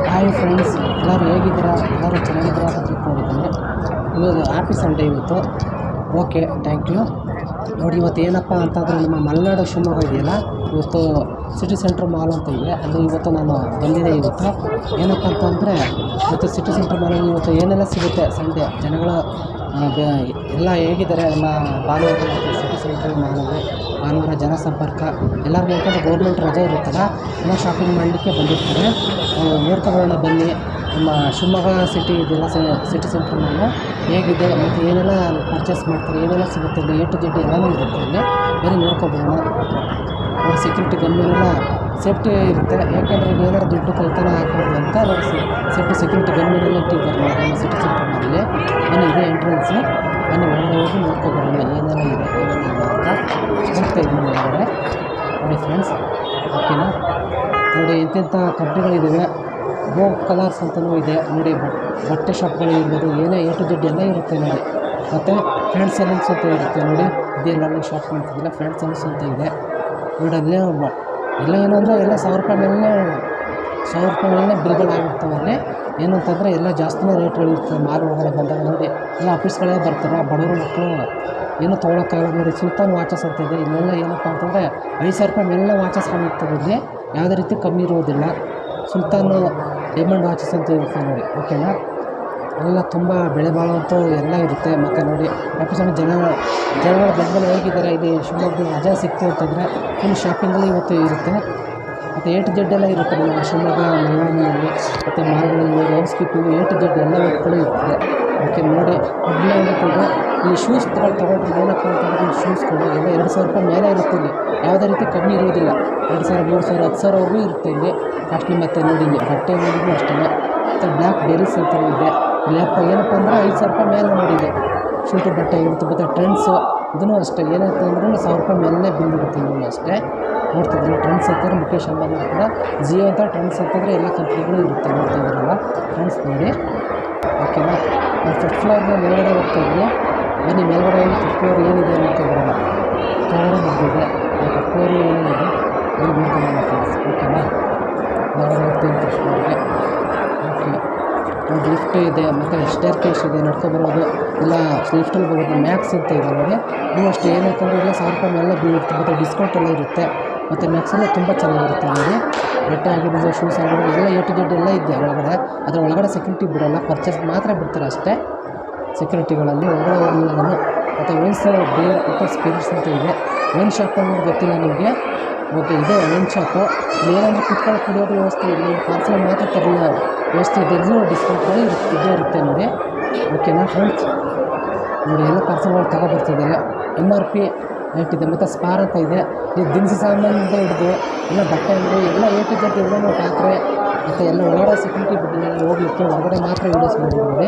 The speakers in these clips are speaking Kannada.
ಹಾಯ್ ಫ್ರೆಂಡ್ಸ್, ಎಲ್ಲರೂ ಹೇಗಿದ್ದೀರಾ? ಎಲ್ಲರೂ ಚೆನ್ನಾಗಿದ್ದೀರಾ ಅಂತ ತಿಳ್ಕೊಂಡಿದ್ದೀನಿ. ಇವತ್ತು ಹ್ಯಾಪಿ ಸಂಡೇ ಇವತ್ತು. Okay, thank you. ನೋಡಿ, ಇವತ್ತು ಏನಪ್ಪ ಅಂತಂದರೆ ನಮ್ಮ ಮಲೆನಾಡು ಶಿವಮೊಗ್ಗ ಇದೆಯಲ್ಲ, ಇವತ್ತು ಸಿಟಿ ಸೆಂಟ್ರ್ ಮಾಲ್ ಅಂತ ಇದೆ. ಅಲ್ಲಿ ಇವತ್ತು ನಾನು ಬಂದಿದೆ. ಇವತ್ತು ಏನಪ್ಪ ಅಂತಂದರೆ ಇವತ್ತು ಸಿಟಿ ಸೆಂಟ್ರ್ ಮಾಲಲ್ಲಿ ಇವತ್ತು ಏನೆಲ್ಲ ಸಿಗುತ್ತೆ ಸಂಡೇ ಜನಗಳು ಎಲ್ಲ ಹೇಗಿದ್ದಾರೆ ಎಲ್ಲ ಭಾನುವಾರ ಸಿಟಿ ಸೆಂಟ್ರ್ ಮಾಲಲ್ಲಿ ಭಾನುವಾರ ಜನಸಂಪರ್ಕ ಎಲ್ಲರಿಗೂ ಯಾಕಂದರೆ ಗೌರ್ಮೆಂಟ್ ರಜೆ ಇರುತ್ತಲ್ಲ, ಎಲ್ಲ ಶಾಪಿಂಗ್ ಮಾಡಲಿಕ್ಕೆ ಬಂದಿರ್ತಾರೆ. ನೋಡ್ಕೊಬರೋಣ ಬನ್ನಿ. ನಮ್ಮ ಶಿವಮೊಗ್ಗ ಸಿಟಿ ಇದೆಲ್ಲ ಸಿಟಿ ಸೆಂಟ್ರ್ ಮಾಲು ಹೇಗಿದೆ ಮತ್ತು ಏನೆಲ್ಲ ಪರ್ಚೇಸ್ ಮಾಡ್ತಾರೆ, ಏನೆಲ್ಲ ಸಿಗುತ್ತೆ ಇಲ್ಲಿ A to Z ಎಲ್ಲನೂ ಇರುತ್ತೆ. ಇಲ್ಲಿ ಬರೀ ನೋಡ್ಕೊಬರೋಣ. ನೋಡಿ, ಸೆಕ್ಯೂರಿಟಿ ಗನ್ಮೇಲೆಲ್ಲ ಸೇಫ್ಟಿ ಇರುತ್ತೆ. ಯಾಕೆಂದರೆ ಇಲ್ಲಿ ಏನಾದ್ರು ದುಡ್ಡು ಕಳ್ತನ ಹಾಕ್ಬಾರ್ದು ಅಂತ ನೋಡಿ ಸೆಕ್ಯೂರಿಟಿ ಗನ್ಮೇಲೆಲ್ಲ ಇಟ್ಟಿದ್ದಾರೆ ನಮ್ಮ ಸಿಟಿ ಸೆಂಟ್ರ್ ಮಾಲಲ್ಲಿ. ಬನ್ನಿ, ಇದೆ ಎಂಟ್ರೆನ್ಸು. ಬನ್ನಿ ಒಳಗಡೆ ಹೋಗಿ ನೋಡ್ಕೊಬರೋಣ ಏನೆಲ್ಲ ಇದೆ ಏನೇನಿಲ್ಲ ಅಂತ ಹೋಗ್ತಾ ಇದ್ದೀನಿ ಒಳಗಡೆ. ನೋಡಿ ಫ್ರೆಂಡ್ಸ್, ಓಕೆನಾ? ನೋಡಿ, ಎಂತೆಂಥ ಕಂಪ್ನಿಗಳಿದ್ದಾವೆ. ಬೋಗ್ ಕಲರ್ಸ್ ಅಂತಲೂ ಇದೆ ನೋಡಿ. ಬಟ್ಟೆ ಶಾಪ್ಗಳು ಇರ್ಬೋದು, ಏನೇ A to Z ಎಲ್ಲ ಇರುತ್ತೆ ನೋಡಿ. ಮತ್ತು ಫ್ರೆಂಡ್ಸ್ ಸಲೂನ್ಸ್ ಅಂತ ಇರುತ್ತೆ ನೋಡಿ. ಇದೆಲ್ಲ ಶಾಪ್ ಮಾಡ್ತಿದ್ದಿಲ್ಲ, ಫ್ರೆಂಡ್ಸ್ ಸಲೂನ್ಸ್ ಅಂತ ಇದೆ ನೋಡಿ. ಅಲ್ಲೇ ಎಲ್ಲ ಏನು ಅಂದರೆ ಎಲ್ಲ 1,000 ರೂಪಾಯಿ ಮೇಲೆ ಬಿಲ್ಗಳು ಆಗಿರ್ತವೆ. ಅಲ್ಲಿ ಏನು ಅಂತಂದರೆ ಎಲ್ಲ ಜಾಸ್ತಿನೇ ರೇಟ್ಗಳು ಇರ್ತವೆ. ಮಾಲ್ ಒಳಗಡೆ ಬಂದಾಗ ನೋಡಿ, ಎಲ್ಲ ಆಫೀಸ್ಗಳೇ ಬರ್ತಾರೆ. ಬಡವರು ಮಕ್ಕಳು ಏನೂ ತೊಗೊಳಕ್ಕಾಗಲ್ಲ ನೋಡಿ. ಸುಲ್ತಾನ್ ವಾಚಸ್ ಅಂತ ಇದೆ. ಇಲ್ಲೆಲ್ಲ ಏನಪ್ಪ ಅಂತಂದರೆ 5,000 ರೂಪಾಯಿ ಮೇಲೆ ವಾಚಸ್ಗಳು ಇರ್ತವೆ. ಇಲ್ಲಿ ಯಾವುದೇ ರೀತಿ ಕಮ್ಮಿ ಇರೋದಿಲ್ಲ. ಸುಲ್ತಾನು ಡೈಮಂಡ್ ವಾಚಸ್ ಅಂತ ಇರುತ್ತೆ ನೋಡಿ. ಓಕೆನಾ? ಎಲ್ಲ ತುಂಬ ಬೆಲೆ ಬಾಳುವಂಥವು ಎಲ್ಲ ಇರುತ್ತೆ. ಮತ್ತು ನೋಡಿ, ಜನಗಳ ಬೆಂಬಲ ಹೇಗಿದ್ದಾರೆ. ಇಲ್ಲಿ ಶಿವಮೊಗ್ಗದಲ್ಲಿ ರಜೆ ಸಿಕ್ತು ಅಂತಂದರೆ ಫುಲ್ ಶಾಪಿಂಗಲ್ಲಿ ಇವತ್ತು ಇರುತ್ತೆ. ಮತ್ತು A to Z ಎಲ್ಲ ಇರುತ್ತೆ ನಮ್ಮ ಶಿವಮೊಗ್ಗ ಮಲೆನಾಡಿನಲ್ಲಿ. ಮತ್ತು ಮಾಲ್ಗಳಲ್ಲಿ house keeping A to Z ಎಲ್ಲ ವರ್ಕ್ಗಳು ಇರ್ತದೆ. ಓಕೆ ನೋಡಿ, ಮೊದಲೇ ಏನಾಗ್ತದೆ ಇಲ್ಲಿ ಶೂಸ್ ತೊಗೊಂಡ್ರೆ ಏನಪ್ಪ ಅಂತಂದರೆ ಈ ಶೂಸ್ಗಳು ಎಲ್ಲ 2,000 ರೂಪಾಯಿ ಮೇಲೆ ಇರುತ್ತೆ. ಇಲ್ಲಿ ಯಾವುದೇ ರೀತಿ ಕಮ್ಮಿ ಇರೋದಿಲ್ಲ. 2,000, 3,000, 10,000ವರೆಗೂ ಇರುತ್ತೆ ಇಲ್ಲಿ ಕಾಸ್ಟ್ಲಿ. ಮತ್ತು ನೋಡಿ, ಇಲ್ಲಿ ಬಟ್ಟೆ ನೋಡಿದ್ರು ಅಷ್ಟೇ. ಮತ್ತು ಬ್ಲ್ಯಾಕ್ ಬೆರೀಸ್ ಅಂತ ಇದೆ. ಇಲ್ಲಪ್ಪ ಏನಪ್ಪ ಅಂದರೆ 5,000 ರೂಪಾಯಿ ಮೇಲೆ ನೋಡಿದೆ ಶೂಟು ಬಟ್ಟೆ ಇರುತ್ತೆ. ಮತ್ತು ಟ್ರೆಂಡ್ಸು ಇದೂ ಅಷ್ಟೇ. ಏನಾಯ್ತು ಅಂದ್ರೂ 1,000 ರೂಪಾಯಿ ಮೇಲೆ ಬಿಲ್ ಇರುತ್ತೆ. ಇನ್ನೂ ಅಷ್ಟೇ ನೋಡ್ತಿದ್ರಲ್ಲ. ಟ್ರೆಂಡ್ಸ್ ಅಂತಂದರೆ ಮುಖೇಶ್ ಅಂಬಾನಿ ಕೂಡ ಜಿಯೋ ಅಂತ ಟ್ರೆಂಡ್ಸ್ ಅಂತಂದರೆ ಎಲ್ಲ ಕಂಪ್ನಿಗಳು ಇರುತ್ತೆ. ನೋಡ್ತಿದ್ರಲ್ಲ ಟ್ರೆಂಡ್ಸ್ ನೋಡಿ. ಓಕೆನಾ? ನಾನು ಫಸ್ಟ್ ಫ್ಲೋರ್ನ ಮೇಲ್ಗಡೆ ಹೋಗ್ತಾ ಇದ್ದೀನಿ. ಬನ್ನಿ ಮೇಲ್ಗಡೆ ಹೋಗಿ ಫಸ್ಟ್ ಫ್ಲೋರ್ ಏನಿದೆ ನೋಡ್ತಿದ್ರಲ್ಲ. ಕೆಳಗಡೆ ಬಂದಿದೆ ಫಸ್ಟ್ ಫ್ಲೋರ್ ಏನಿದೆ ಅಲ್ಲಿ ನೋಡ್ಕೊಂಬರೋಣ ಫ್ರೆಂಡ್ಸ್. ಓಕೆನಾ? ಮೇಲ್ಗಡೆ ಹೋಗ್ತೀನಿ ಫಸ್ಟ್ ಫ್ಲೋರ್ಗೆ. ಓಕೆ ನೋಡಿ, ಲಿಫ್ಟ್ ಇದೆ ಮತ್ತು ಸ್ಟೇರ್ ಕೇಸ್ ಇದೆ, ನಡ್ಕೊಬರೋದು. ಇಲ್ಲ ಲಿಫ್ಟಲ್ಲಿ ಬರೋದು ಮ್ಯಾಕ್ಸ್ ಅಂತ ಇದೆ ನೋಡಿ. ನೀವು ಅಷ್ಟೇ ಏನಾಯ್ತಂದರೆ ಎಲ್ಲ 1,000 ರೂಪಾಯಿ ಮೇಲೆ ಬಿಲ್ ಇರುತ್ತೆ. ಮತ್ತು ಡಿಸ್ಕೌಂಟ್ ಎಲ್ಲ ಇರುತ್ತೆ. ಮತ್ತು ಮ್ಯಾಕ್ಸೆಲ್ಲ ತುಂಬ ಚೆನ್ನಾಗಿರುತ್ತೆ ನೋಡಿ. ಬಟ್ಟೆ ಆಗಿರ್ಬೋದು, ಶೂಸ್ ಆಗಿರ್ಬೋದು, ಎಲ್ಲ A to Z ಎಲ್ಲ ಇದೆ ಒಳಗಡೆ. ಅದರ ಒಳಗಡೆ ಸೆಕ್ಯೂರಿಟಿ ಬಿಡೋಲ್ಲ, ಪರ್ಚೇಸ್ ಮಾತ್ರ ಬಿಡ್ತಾರೆ ಅಷ್ಟೇ ಸೆಕ್ಯೂರಿಟಿಗಳಲ್ಲಿ. ಒಳಗಡೆ ಹೋಗಲಿಲ್ಲ ನಾನು. ಮತ್ತು ವೈನ್ಸ್, ಬಿಯರ್ ಮತ್ತು ಸ್ಪಿರಿಟ್ಸ್ ಅಂತ ಇದೆ. ವೈನ್ ಶಾಪ್ ಅನ್ನೋದು ಗೊತ್ತಿಲ್ಲ ನಿಮಗೆ. ಓಕೆ, ಇದೆ ವೈನ್ ಶಾಪು. ಇಲ್ಲಿ ಏನಂದರೆ ಕುತ್ಕೊಂಡು ಕುಡಿಯೋದು ವ್ಯವಸ್ಥೆ ಇಲ್ಲಿ, ಪಾರ್ಸಲ್ ಮಾತ್ರ ತರಲಿಲ್ಲ ವ್ಯವಸ್ಥೆ ಇದೆ. ಇನ್ನೂ ಡಿಸ್ಕೌಂಟ್ಗಳು ಇದ್ದೇ ಇರುತ್ತೆ ನೋಡಿ. ಓಕೆನಾ ಫ್ರೆಂಡ್ಸ್? ನೋಡಿ, ಎಲ್ಲ ಪಾರ್ಸಲ್ಗಳು ತಗೊಬರ್ತಿದ್ದಾರೆ. MRP ರೇಟ್ ಇದೆ. ಮತ್ತು ಸ್ಪಾರ್ ಅಂತ ಇದೆ. ಈ ದಿನಸಿ ಸಾಮಾನಿಂದ ಹಿಡಿದು ಎಲ್ಲ ಬಟ್ಟೆ ಅಂಗಡಿ ಎಲ್ಲ A to Z ಎಲ್ಲನೂ ಪಾತ್ರೆ ಮತ್ತು ಎಲ್ಲ ಒಳಗಡೆ ಸೆಕ್ಯೂರಿಟಿ ಬಿಟ್ಟಿದ್ದಾರೆ ಹೋಗ್ಲಿಕ್ಕೆ. ಹೊರಗಡೆ ಮಾತ್ರ ವೀಡಿಯೋಸ್ ಮಾಡಿದ್ದಾರೆ.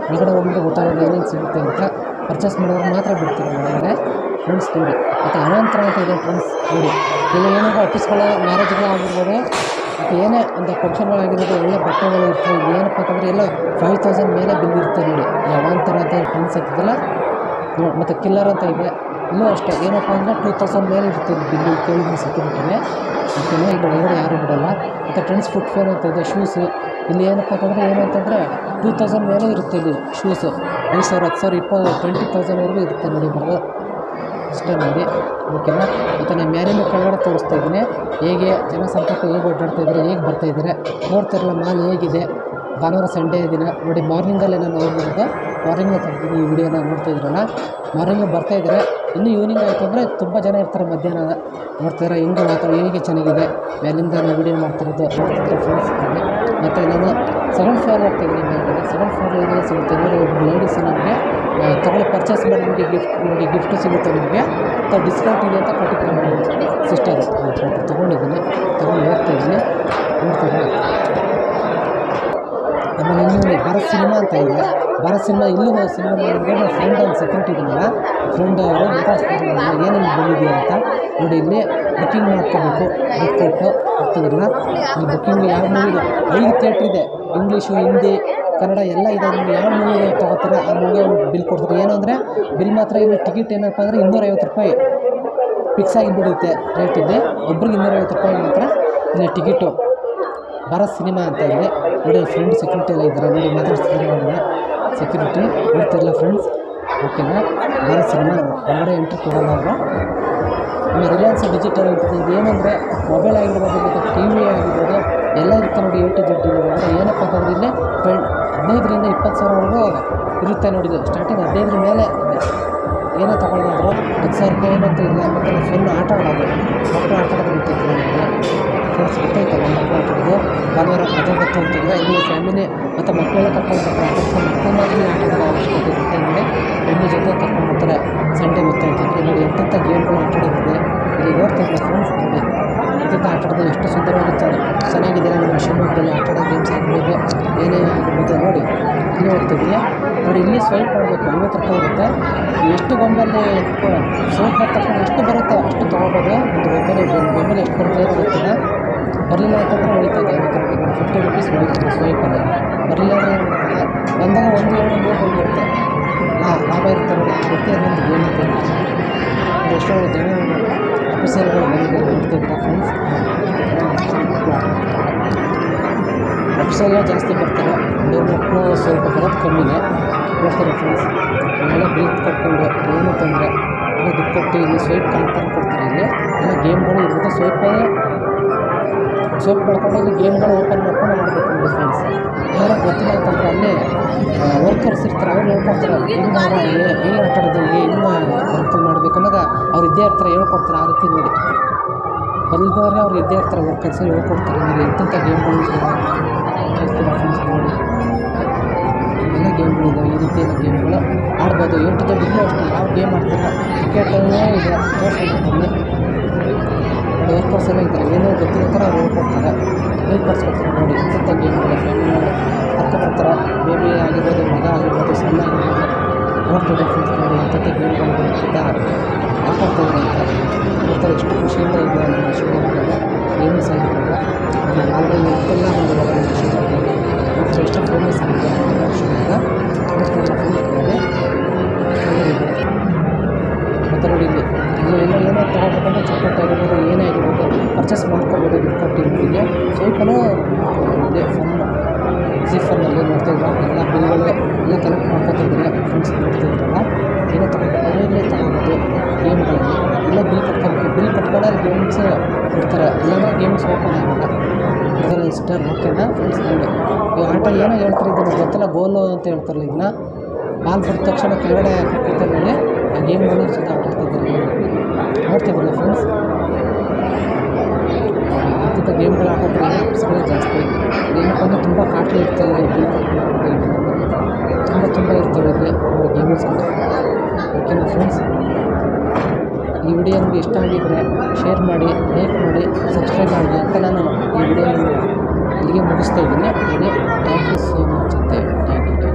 ಒಳಗಡೆ ಹೋಗ್ಬಿಟ್ಟು ಗೊತ್ತಾಗೋದು ಏನೇನು ಸಿಗುತ್ತೆ ಅಂತ. ಪರ್ಚೇಸ್ ಮಾಡೋರು ಮಾತ್ರ ಬಿಡ್ತಾರೆ ಒಳಗಡೆ ಫ್ರೆಂಡ್ಸ್ ನೋಡಿ. ಮತ್ತು ಅನಂತರ ಅಂತ ಇದೆ ಫ್ರೆಂಡ್ಸ್ ನೋಡಿ. ಇಲ್ಲಿ ಏನಾದರೂ ಆಫೀಸ್ಗಳ ಮ್ಯಾರೇಜ್ಗಳು ಆಗಿರ್ಬೋದು, ಮತ್ತು ಏನೇ ಒಂದು ಫಂಕ್ಷನ್ಗಳಾಗಿರೋದು ಒಳ್ಳೆ ಬಟ್ಟೆಗಳು ಇರ್ತವೆ. ಇಲ್ಲಿ ಏನಪ್ಪ ಅಂತಂದರೆ ಎಲ್ಲ 5,000 ಮೇಲೆ ಬಿಲ್ ಇರುತ್ತೆ ನೋಡಿ. ಅವಾಂತರ ಅಂತ ಫ್ರೆಂಡ್ಸ್ ಇರ್ತದಲ್ಲ. ಮತ್ತು ಕಿಲ್ಲರ್ ಅಂತ ಇದೆ. ಇನ್ನೂ ಅಷ್ಟೇ ಏನಪ್ಪ ಅಂದರೆ 2,000 ಮೇಲೆ ಇರುತ್ತೆ ಬಿಲ್ಲು ಕೇಳಿದ್ದೀನಿ ಸೆಕ್ಯೂರಿಟಿಗೆ. ಓಕೆನಾ? ಇಲ್ಲಿ ಒಳಗಡೆ ಯಾರೂ ಬಿಡೋಲ್ಲ. ಮತ್ತು ಟ್ರೆಂಡ್ಸ್ ಫುಟ್ವೇರ್ ಅಂತ ಇದೆ. ಶೂಸು ಇಲ್ಲಿ ಏನಪ್ಪ ಅಂತಂದರೆ ಏನು ಅಂತಂದರೆ 2,000 ಮೇಲೆ ಇರುತ್ತೆ ಇಲ್ಲಿ ಶೂಸು. 5,000, 10,000, 20,000ವರೆಗೂ ಇರುತ್ತೆ ನೋಡಿ. ಬರೋದು ಅಷ್ಟೇ ನೋಡಿ. ಓಕೆನಾ? ಮತ್ತು ನಾನು ಮ್ಯಾಲಿಂದ ಕೆಳಗಡೆ ತೋರಿಸ್ತಾ ಇದ್ದೀನಿ ಹೇಗೆ ಜನಸಂಪರ್ಕ ಹೇಗೆ ಓಡಾಡ್ತಾಯಿದ್ದಾರೆ, ಹೇಗೆ ಬರ್ತಾಯಿದ್ದಾರೆ ನೋಡ್ತಾರಲ್ಲ. ಮಾಲ್ ಹೇಗಿದೆ. ಭಾನುವಾರ ಸಂಡೇ ದಿನ ನೋಡಿ. ಮಾರ್ನಿಂಗಲ್ಲೇ ನಾನು ಹೋಗ್ಬೋದು. ಮಾರ್ನಿಂಗ್ ತೆಗ್ದಿದ್ದೀನಿ ಈ ವಿಡಿಯೋನ ನೋಡ್ತಾಯಿದ್ರಲ್ಲ. ಮಾರ್ನಿಂಗ್ ಬರ್ತಾಯಿದ್ದಾರೆ. ಇನ್ನೂ ಈವ್ನಿಂಗ್ ಆಯಿತು ಅಂದರೆ ತುಂಬ ಜನ ಇರ್ತಾರೆ. ಮಧ್ಯಾಹ್ನ ನೋಡ್ತಾರೆ ಹೆಂಗೆ ವಾತಾವರಣ ಹೇಗೆ ಚೆನ್ನಾಗಿದೆ. ಮೇಲಿಂದ ನಾನು ವಿಡಿಯೋ ಮಾಡ್ತಿರೋದು ನೋಡ್ತಿದ್ದೆ ಫ್ರೆಂಡ್ಸ್. ಮತ್ತು ನಾನು 7th ಫ್ಲೋರ್ ಹೋಗ್ತಾಯಿದ್ದೀನಿ. ಮೇಲ್ಗಡೆ 7th ಫ್ಲೋರ್ ಏನೆಲ್ಲ ಸಿಗುತ್ತೆ ನೋಡಿ. ಒಬ್ಬರು ಲೇಡೀಸು ನಮಗೆ ತಗೊಳ್ಳಿ ಪರ್ಚೇಸ್ ಮಾಡಿ ನಿಮಗೆ ಗಿಫ್ಟ್ ಸಿಗುತ್ತೆ ನಿಮಗೆ ಅಥವಾ ಡಿಸ್ಕೌಂಟ್ ಇದೆ ಅಂತ ಕೊಟ್ಟಿದ್ದಾರೆ ಸಿಸ್ಟರು. ತೊಗೊಂಡಿದ್ದೀನಿ, ತೊಗೊಂಡು ಹೋಗ್ತಾಯಿದ್ದೀನಿ ನೋಡ್ತಾರೆ. ಆಮೇಲೆ ಇನ್ನೂ ಭಾರತ್ ಸಿನಿಮಾ ಅಂತ ಇದೆ. ಭಾರತ್ ಸಿನಿಮಾ ಇಲ್ಲೂ ಸಿನಿಮಾ ಮಾಡಿದ್ರೆ ನನ್ನ ಫ್ರೆಂಡ್ ಒಂದು ಸೆಕ್ಯೂರಿಟಿ ಇದೆಯಲ್ಲ, ಫ್ರೆಂಡ್ ಅವರು ಮಾತಾಡ್ತಾರೆ ಏನೇನು ಬಂದಿದೆಯಾ ಅಂತ ನೋಡಿ. ಇಲ್ಲಿ ಬುಕ್ಕಿಂಗ್ ಮಾಡ್ಕೋಬೇಕು ದುಡ್ಡು ಕೊಟ್ಟು ಹೋಗ್ತಿದ್ರಲ್ಲ. ಇಲ್ಲಿ ಬುಕ್ಕಿಂಗ್ ಯಾವ ಮೂವಿದು 5 ಥಿಯೇಟ್ರ್ ಇದೆ. ಇಂಗ್ಲೀಷು, ಹಿಂದಿ, ಕನ್ನಡ ಎಲ್ಲ ಇದೆ. ನೀವು ಯಾವ ಮೂವಿ ತೊಗೋತೀರ ಆ ಮೂವಿಗೆ ಬಿಲ್ ಕೊಡ್ತಾರೆ. ಏನು ಅಂದರೆ ಬಿಲ್ ಮಾತ್ರ ಇಲ್ಲಿ ಟಿಕೆಟ್ ಏನಪ್ಪ ಅಂದರೆ 250 ರೂಪಾಯಿ ಫಿಕ್ಸ್ ಆಗಿಬಿಡುತ್ತೆ ರೇಟ್. ಇಲ್ಲಿ ಒಬ್ರಿಗೆ 250 ರೂಪಾಯಿ ಮಾತ್ರ ಇಲ್ಲಿ ಟಿಕೆಟು. ಭಾರತ್ ಸಿನಿಮಾ ಅಂತ ಇದೆ ನೋಡಿ. ಫ್ರೆಂಡ್ ಸೆಕ್ಯೂರಿಟಿ ಎಲ್ಲ ಇದ್ದಾರೆ ನೋಡಿ, ಮಾತಾಡ್ತಿದ್ದಾರೆ ಅವ್ರನ್ನ ಸೆಕ್ಯೂರಿಟಿ ನೋಡ್ತಿರಲ್ಲ ಫ್ರೆಂಡ್ಸ್. ಓಕೆನಾ, ಭಾರತ್ ಸಿನಿಮಾ ಹೊರಗಡೆ ಎಂಟ್ರಿ ಕೊಡೋಲ್ಲ ಅವರು. ಆಮೇಲೆ ರಿಲಯನ್ಸ್ ಡಿಜಿಟಲ್ ಅಂತ ಇದು ಏನಂದರೆ ಮೊಬೈಲ್ ಆಗಿರ್ಬೋದು ಮತ್ತು ಟಿ ವಿ ಆಗಿರ್ಬೋದು ಎಲ್ಲ ಇರುತ್ತೆ ನೋಡಿ. A to Z ಇರೋದು ಏನಪ್ಪ ಅಂತಂದರೆ ಇಲ್ಲಿ 15ರಿಂದ 20 ಸಾವಿರವರೆಗೂ ಇರುತ್ತೆ ನೋಡಿ. ಇದು ಸ್ಟಾರ್ಟಿಂಗ್ 15 ಮೇಲೆ ಏನೋ ತೊಗೊಳ್ಬಾರ್ದು, 10,000 ರೂಪಾಯಿ ಏನಂತ ಇಲ್ಲ. ಮತ್ತು ಫುಲ್ ಆಟ ಆಡೋದು, ಮಕ್ಕಳು ಆಟ ಆಡೋದು ಗೊತ್ತೈತೆ ನನಗೆ ಫ್ರೆಂಡ್ಸ್, ಗೊತ್ತೈತಲ್ಲ ಮಕ್ಕಳು ಆಟ ಆಡೋದು. ಭಾನುವಾರ ರಜೆ ಗೊತ್ತು ಅಂತಂದರೆ ಇಲ್ಲಿ ಫ್ಯಾಮಿಲಿ ಮತ್ತು ಮಕ್ಕಳೆಲ್ಲ ಕರ್ಕೊಂಡು ಬರ್ತಾರೆ. ಮಕ್ಕಳು ಮಾತ್ರ ಆಟ ಆಡೋದು ಅವಶ್ಯಕತೆ ಇರುತ್ತೆ ನೋಡಿ. ಫ್ಯಾಮಿಲಿ ಜೊತೆ ಕರ್ಕೊಂಡು ಬರ್ತಾರೆ ಸಂಡೇ ಗೊತ್ತು ಅಂತಂದರೆ ನೋಡಿ. ಎಂತೆಂಥ ಗೇಮ್ಗಳು ಆಟ ಆಡೋದಿದೆ ಇಲ್ಲಿ ನೋಡ್ತಿದ್ದೆ ಫ್ರೆಂಡ್ಸ್ ನೋಡಿ. ಎಂತೆಂಥ ಆಟ ಆಡೋದು ಎಷ್ಟು ಸುಂದರವಾಗಿರ್ತಾರೆ, ಚೆನ್ನಾಗಿದೆ. ನಮ್ಮ ಶಿವಮೊಗ್ಗದಲ್ಲಿ ಆಟ ಆಡೋ ಗೇಮ್ಸ್ ಆಗಿರ್ಬೋದು, ಏನೇ ಆಗಿರ್ಬೋದು ನೋಡಿ. ಇಲ್ಲಿ ಹೋಗ್ತಿದ್ವಿ ನೋಡಿ, ಇಲ್ಲಿ ಸ್ವೈಪ್ ಮಾಡಬೇಕು, 50 ರೂಪಾಯಿ ಇರುತ್ತೆ. ಎಷ್ಟು ಗೊಂಬಲ್ಲಿ ಸ್ವೈಪ್ ಮಾಡಿದ ತಕ್ಷಣ ಎಷ್ಟು ಬರುತ್ತೆ ಅಷ್ಟು ತೊಗೊಬೋದು. ಒಂದು ಗೊಂಬೆಲಿ ಎಷ್ಟು ಬರುತ್ತೆ ಗೊತ್ತಿಲ್ಲ. ಬರಲಿಲ್ಲ ಅಂತಂದರೆ ಉಳಿತದೆ 50 ರೂಪಾಯಿ, 50 ರುಪೀಸ್ ಉಳಿತದೆ ಸ್ವೈಪಲ್ಲಿ. ಬರಲಿಲ್ಲ ಅಂದರೆ ಬಂದಾಗ 1, 2, 3 ಬಂದಿರುತ್ತೆ. ಲಾಭ ಇರುತ್ತೆ ನೋಡಿ. ಗೊತ್ತೇ ಅದೊಂದು ಗೇಮ್ ಅಂತ ಇರುತ್ತೆ. ಎಷ್ಟೋ ಜನ ಆಫೀಸರ್ಗಳು ಬಂದಿದ್ದಾರೆ ನೋಡ್ತಿದ್ದಾರೆ ಫ್ರೆಂಡ್ಸ್. ಆಫೀಸರ್ಗಳು ಜಾಸ್ತಿ ಬರ್ತಾರೆ, ಮಕ್ಕಳು ಸ್ವಲ್ಪ ಬರೋದು ಕಮ್ಮಿನೇ ನೋಡ್ತಾರೆ ಫ್ರೆಂಡ್ಸ್. ಎಲ್ಲ ಬಿಲ್ ಕಟ್ಕೊಂಡು ಏನು ತೊಂದರೆ ಎಲ್ಲ ದುಡ್ಡು ಕೊಟ್ಟು ಇಲ್ಲಿ ಸ್ವೈಪ್ ಕಾಣ್ತಾರೆ ಕೊಡ್ತಾರೆ. ಇಲ್ಲಿ ಎಲ್ಲ ಗೇಮ್ಗಳು ಇರುತ್ತೆ. ಸ್ವೈಪ್ ಮಾಡ್ಕೊಂಡು ಇಲ್ಲಿ ಗೇಮ್ಗಳು ಓಪನ್ ಮಾಡ್ಕೊಂಡು ಮಾಡಬೇಕು ನೋಡಿ ಫ್ರೆಂಡ್ಸ್. ಯಾರೋ ಗೊತ್ತಿಲ್ಲ ಅಂತಂದರೆ ಅಲ್ಲೇ ವರ್ಕರ್ಸ್ ಇರ್ತಾರೆ, ಅವ್ರು ಹೇಳ್ಕೊಡ್ತಾರೆ ಹೆಂಗೆ ಆಟ ಆಡೋದು, ಹೆಂಗೆ ವರ್ಕ್ ಮಾಡಬೇಕು ಅನ್ನೋದು ಅವ್ರು ಇದ್ದೇ ಇರ್ತಾರೆ, ಹೇಳ್ಕೊಡ್ತಾರೆ. ಆ ರೀತಿ ನೋಡಿ ಬಲ್ದವ್ರೆ ಅವ್ರು ಇದ್ದೇ ಇರ್ತಾರೆ, ವರ್ಕರ್ಸ್ ಹೇಳ್ಕೊಡ್ತಾರೆ ನೋಡಿ. ಎಂತೆಂಥ ಗೇಮ್ಗಳು ಹೇಳ್ತೀರಾ ಫ್ರೆಂಡ್ಸ್ ನೋಡಿ. ಎಲ್ಲ ಗೇಮ್ಗಳಿದ್ದಾವೆ, ಈ ರೀತಿ ಎಲ್ಲ ಗೇಮ್ಗಳು ಆಡ್ಬೋದು. A to Z ಇನ್ನೂ ಅಷ್ಟೇ ಯಾವ ಗೇಮ್ ಆಡ್ತಾರೆ, ಕ್ರಿಕೆಟಲ್ಲೇ ಇದೆ ತೋರಿಸ್ಕೊಡ್ತಾರೆ. ವರ್ಕರ್ಸ್ ಎಲ್ಲ ಇದ್ದಾರೆ, ಏನೋ ಗೊತ್ತಿರೋ ಥರ ಅವ್ರು ಹೇಳ್ಕೊಡ್ತಾರೆ, ಹೇಳ್ಕೊಡ್ಸ್ಕೊಡ್ತಾರೆ ನೋಡಿ. ಎಂತೆಂಥ ಗೇಮ್ಗಳು ಫ್ಯಾಮಿಲಿ ಬರ್ತಾರೆ, ಬೇಬಿ ಆಗಿರ್ಬೋದು, ಮಗ ಆಗಿರ್ಬೋದು, ಸಣ್ಣ ಆಗಿರ್ಬೋದು ನೋಡ್ತಿದ್ದೆ ಫ್ರೆಂಡ್ಸ್ ನೋಡಿ. ಎಂತೆಂಥ ಗೇಮ್ಗಳು ಬರುತ್ತಾ ಆಟ ಆಡ್ತಾರೆ ಅಂತ ನೋಡ್ತಾರೆ. ಎಷ್ಟು ಖುಷಿಯಿಂದ ಇದೆ ನಮ್ಮ ಶಿವಮೊಗ್ಗದಲ್ಲಿ ಗೇಮ್ಸ್ ಆಗಿರ್ಬೋದು. ಆಲ್ರೆಡಿ ಎಲ್ಲ ಬಂದಿದ್ದಾರೆ ನಮ್ಮ ಶಿವಮೊಗ್ಗದಲ್ಲಿ ನೋಡ್ತಾರೆ. ಎಷ್ಟು ಫೇಮಸ್ ಆಗಿದೆ ಶಿವಮೊಗ್ಗ ನೋಡ್ತಿದ್ದಾರೆ ಫ್ರೆಂಡ್ಸ್ ನೋಡಿ. ಮತ್ತು ನೋಡಿ ಇಲ್ಲಿ ಎಲ್ಲ ಏನೋ ತೊಗೊಳ್ಬೇಕಂದ್ರೆ ಚಾಕ್ಲೇಟ್ ಆಗಿರ್ಬೋದು, ಏನೇ ಆಗಿರ್ಬೋದು ಪರ್ಚೇಸ್ ಮಾಡ್ಕೊಬೋದು ದುಡ್ಡು ಕೊಟ್ಟು. ಇಲ್ಲಿಗೆ ಸ್ವಲ್ಪನೂ ಇದೆ ಫನ್ ಫನ್ನಲ್ಲಿ ನೋಡ್ತಿದ್ರು. ಎಲ್ಲ ಬಿಲ್ಗಳು ಎಲ್ಲ ಕಲೆಕ್ಟ್ ಮಾಡ್ಕೊತಿದ್ದಾರೆ ಫ್ರೆಂಡ್ಸ್ ನೋಡ್ತಿದ್ರಲ್ಲ. ಏನೋ ತೊಗೊಳ್ಬೇಕು ಇಲ್ಲೇ ತೊಗೊಬೋದು ಗೇಮ್ಗಳಲ್ಲಿ. ಎಲ್ಲ ಬಿಲ್ ಕಟ್ಕೊಬೇಕು, ಬಿಲ್ ಕಟ್ಕೊಂಡ್ರೆ ಗೇಮ್ಸ್ ಕೊಡ್ತಾರೆ. ಎಲ್ಲನೂ ಗೇಮ್ಸ್ ಓಪನ್ ಆಗೋಲ್ಲ ಇದೆಲ್ಲ ಇಷ್ಟ. ಓಕೆನಾ ಫ್ರೆಂಡ್ಸ್ ನೋಡಿ. ಈ ಆಟ ಏನೋ ಹೇಳ್ತಾರೆ ಇದನ್ನು ಗೊತ್ತಿಲ್ಲ, ಗೋಲು ಅಂತ ಹೇಳ್ತಾರಲ್ಲ. ಇದನ್ನ ಬಾಲ್ ಬಿಟ್ಟ ತಕ್ಷಣ ಕೆಳಗಡೆ ಹಾಕಿರ್ತಾರೆ ನೋಡಿ. ಆ ಗೇಮ್ಗಳು ಜೊತೆ ಆಟ ಆಡ್ತಿದ್ದಾರೆ ನೋಡ್ತಿದ್ರಲ್ಲ ಫ್ರೆಂಡ್ಸ್. ಇಂಥ ಗೇಮ್ಗಳು ಆಟೋದ್ರೆ ಆ್ಯಪ್ಸ್ಗಳೇ ಜಾಸ್ತಿ. ಏನಪ್ಪ ಅಂದರೆ ತುಂಬ ಕಾಟ್ಲಿ ಇರ್ತವೆ, ತುಂಬ ಇರ್ತವೆ ಇಲ್ಲಿ ನೋಡಿ ಗೇಮ್ಸ್ಗಳು. ಓಕೆನಾ ಫ್ರೆಂಡ್ಸ್, ಈ ವಿಡಿಯೋ ನಿಮಗೆ ಇಷ್ಟ ಆಗಿದ್ದರೆ ಶೇರ್ ಮಾಡಿ, ಲೈಕ್ ಮಾಡಿ, ಸಬ್ಸ್ಕ್ರೈಬ್ ಮಾಡಿ ಅಂತ ನಾನು ಈ ವಿಡಿಯೋ ಇಲ್ಲಿಗೆ ಮುಗಿಸ್ತಾ ಇದ್ದೀನಿ. ಥ್ಯಾಂಕ್ ಯು ಸೋ ಮಚ್ ಅಂತ ಥ್ಯಾಂಕ್ ಯು.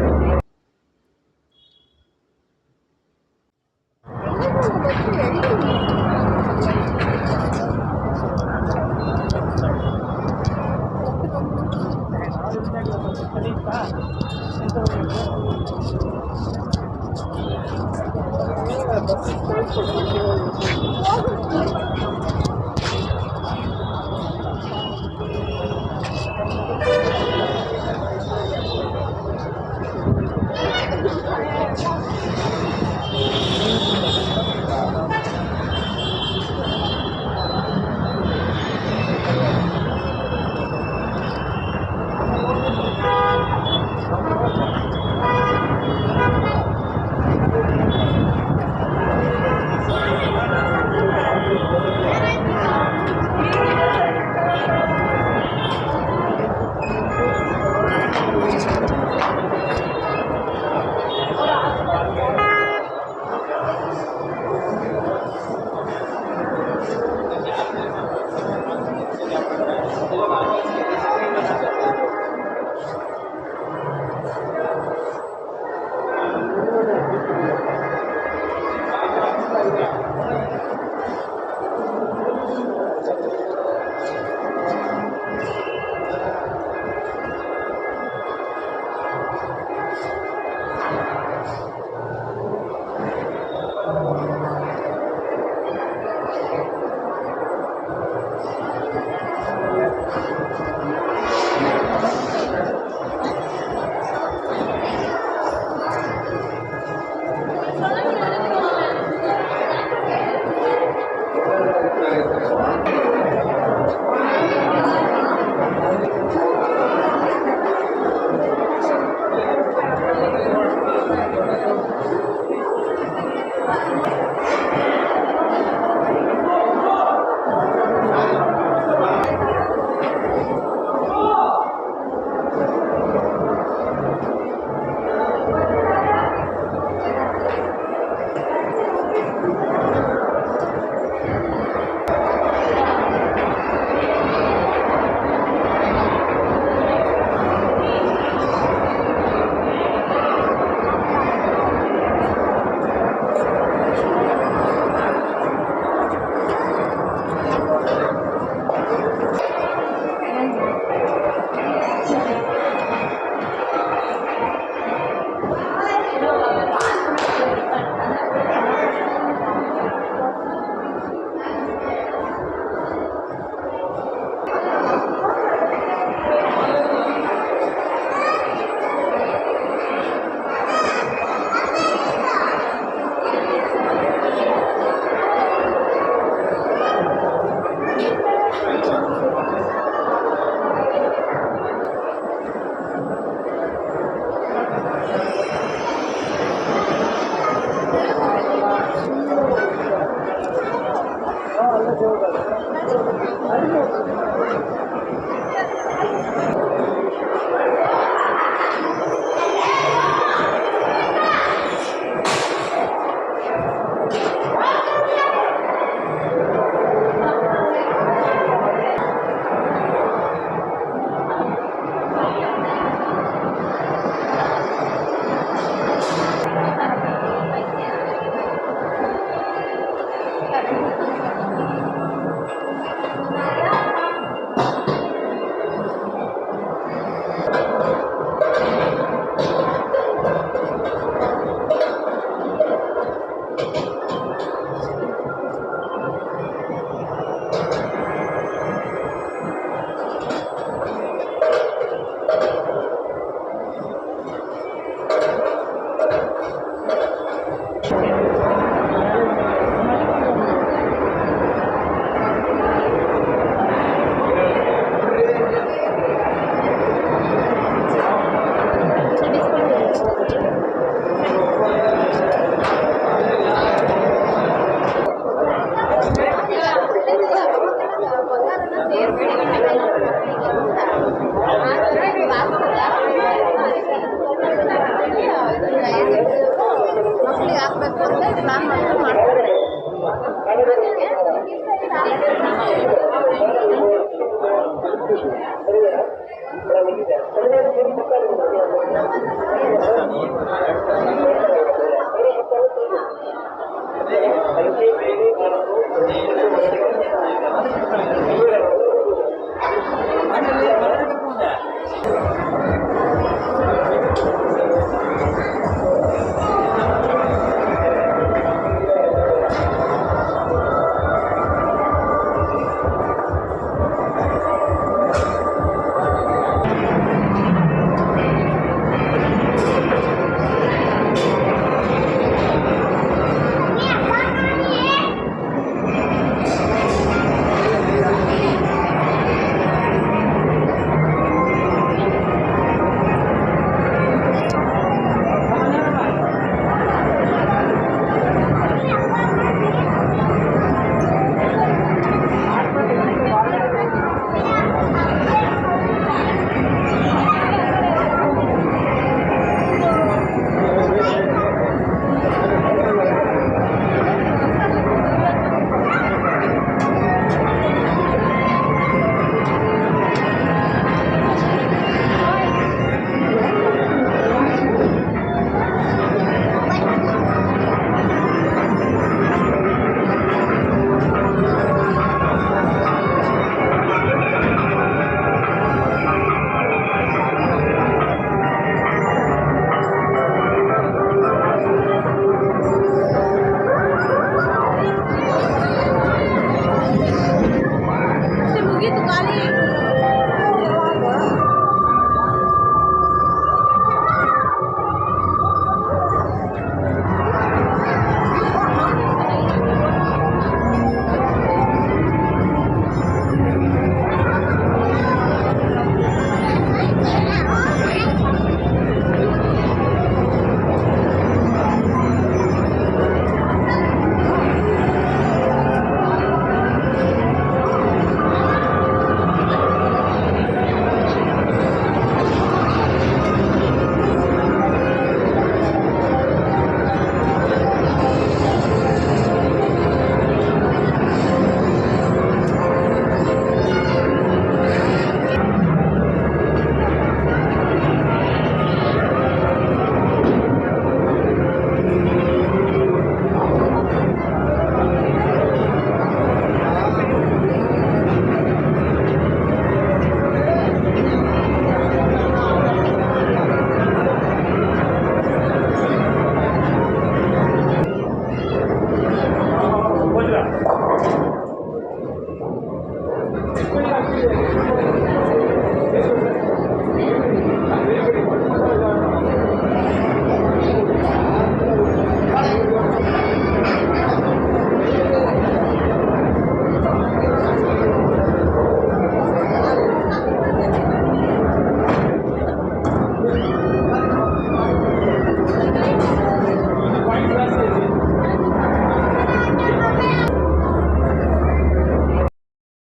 ಪ್ಲಾನ್ ಮಾಡಿದ್ರೆ ಮಾಡ್ತಾರೆ.